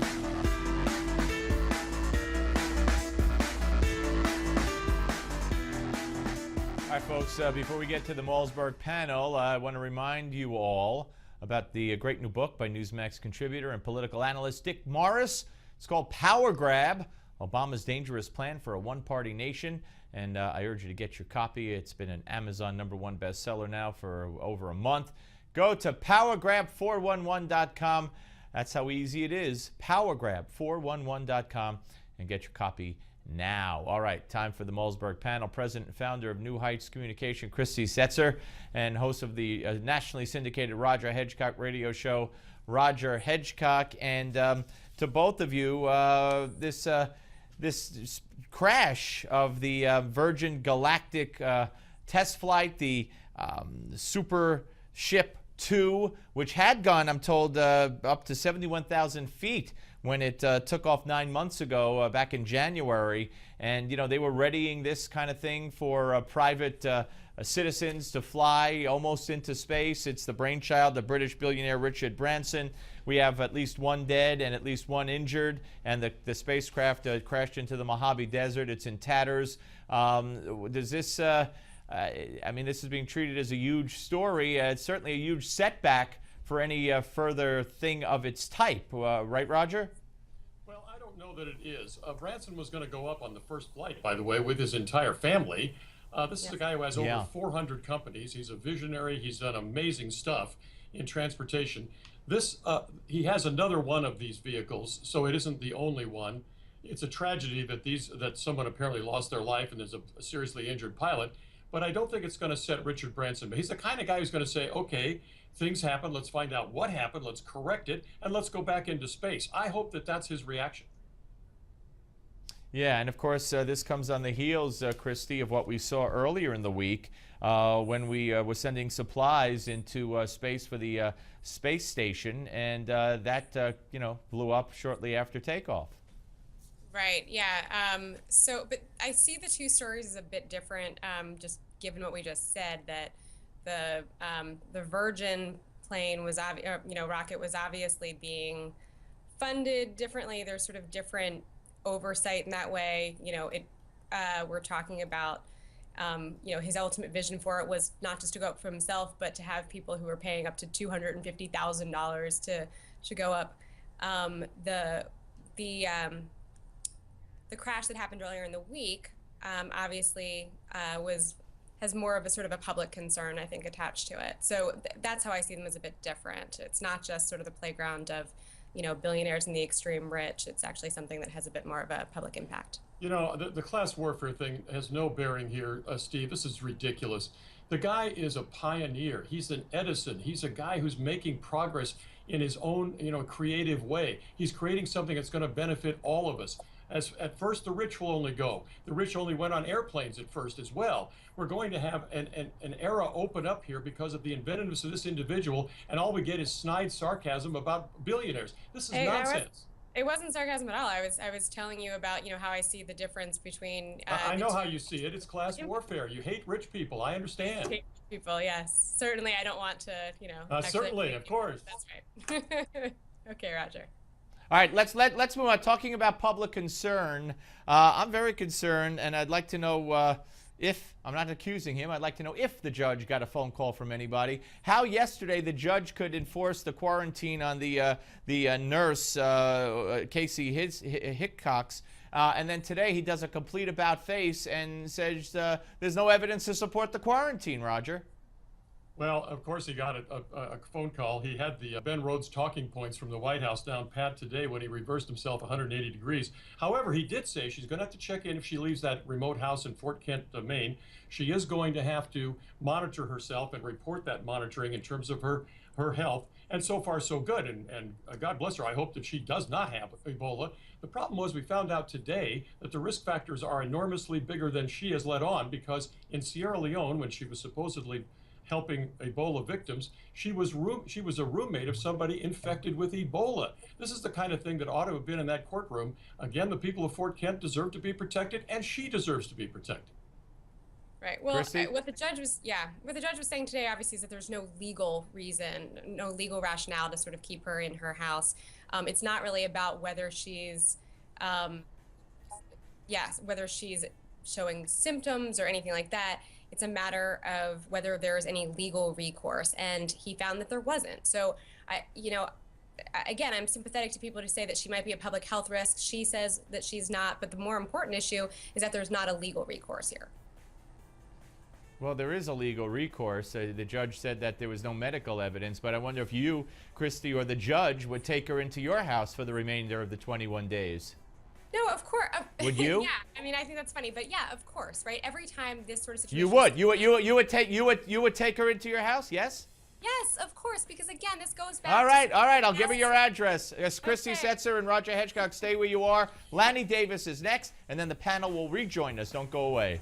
All right, folks, before we get to the Malzberg panel, I want to remind you all about the great new book by Newsmax contributor and political analyst Dick Morris. It's called Power Grab, Obama's Dangerous Plan for a One-Party Nation. And I urge you to get your copy. It's been an Amazon #1 bestseller now for over a month. Go to powergrab411.com. That's how easy it is. Powergrab411.com and get your copy now. All right, time for the Malzberg panel. President and founder of New Heights Communication, Christy Setzer, and host of the nationally syndicated Roger Hedgecock radio show, Roger Hedgecock. And to both of you, this crash of the Virgin Galactic test flight, the Super Ship 2, which had gone, I'm told, up to 71,000 feet when it took off 9 months ago, back in January. And, you know, they were readying this kind of thing for private citizens to fly almost into space. It's the brainchild of British billionaire Richard Branson. We have at least one dead and at least one injured, and the spacecraft crashed into the Mojave Desert. It's in tatters. Does this, I mean, this is being treated as a huge story. It's certainly a huge setback for any further thing of its type. Right, Roger? Well, I don't know that it is. Branson was going to go up on the first flight, by the way, with his entire family. This is a guy who has over 400 companies. He's a visionary. He's done amazing stuff in transportation. He has another one of these vehicles, so it isn't the only one. It's a tragedy that someone apparently lost their life and there's a seriously injured pilot. But I don't think it's going to set Richard Branson. But he's the kind of guy who's going to say, okay, things happen. Let's find out what happened. Let's correct it, and let's go back into space. I hope that that's his reaction. Yeah, and of course, this comes on the heels, Christy, of what we saw earlier in the week when we were sending supplies into space for the space station, and that you know, blew up shortly after takeoff. Right. Yeah. But I see the two stories as a bit different. Just given what we just said, that the Virgin plane was rocket was obviously being funded differently. There's sort of different oversight in that way. You know, we're talking about his ultimate vision for it was not just to go up for himself, but to have people who were paying up to $250,000 to go up. The crash that happened earlier in the week obviously has more of a sort of a public concern, I think, attached to it. So that's how I see them as a bit different. It's not just sort of the playground of, you know, billionaires and the extreme rich. It's actually something that has a bit more of a public impact. You know, the class warfare thing has no bearing here, Steve. This is ridiculous. The guy is a pioneer. He's an Edison. He's a guy who's making progress in his own, you know, creative way. He's creating something that's going to benefit all of us. At first, the rich will only go. The rich only went on airplanes at first as well. We're going to have an era open up here because of the inventiveness of this individual, and all we get is snide sarcasm about billionaires. This is nonsense. It wasn't sarcasm at all. I was telling you about, you know, how I see the difference between. I know how you see it. It's class warfare. You hate rich people. I understand. Hate people, yes. Certainly, I don't want to, you know. Certainly, of course. That's right. Okay, Roger. All right, let's move on. Talking about public concern, I'm very concerned, and I'd like to know if, I'm not accusing him, I'd like to know if the judge got a phone call from anybody, how yesterday the judge could enforce the quarantine on the nurse, Casey Hickox, and then today he does a complete about-face and says there's no evidence to support the quarantine, Roger. Well, of course, he got a phone call. He had the Ben Rhodes talking points from the White House down pat today when he reversed himself 180 degrees. However, he did say she's going to have to check in if she leaves that remote house in Fort Kent, Maine. She is going to have to monitor herself and report that monitoring in terms of her health. And so far, so good. And God bless her. I hope that she does not have Ebola. The problem was we found out today that the risk factors are enormously bigger than she has let on, because in Sierra Leone, when she was supposedly helping Ebola victims, she was a roommate of somebody infected with Ebola. This is the kind of thing that ought to have been in that courtroom. Again, the people of Fort Kent deserve to be protected, and she deserves to be protected. Right. Well, what the judge was saying today, obviously, is that there's no legal reason, no legal rationale to sort of keep her in her house. It's not really about whether she's, whether she's showing symptoms or anything like that. It's a matter of whether there's any legal recourse, and he found that there wasn't. So, again, I'm sympathetic to people who say that she might be a public health risk. She says that she's not, but the more important issue is that there's not a legal recourse here. Well, there is a legal recourse. The judge said that there was no medical evidence, but I wonder if you, Christy, or the judge would take her into your house for the remainder of the 21 days. No, of course. Would you? Yeah, I mean, I think that's funny, but yeah, of course, right? Every time this sort of situation. You would take her into your house? Yes. Yes, of course, because again, this goes back. All right. I'll give her your address. It's Christy Okay. Setzer and Roger Hedgecock. Stay where you are. Lanny Davis is next, and then the panel will rejoin us. Don't go away.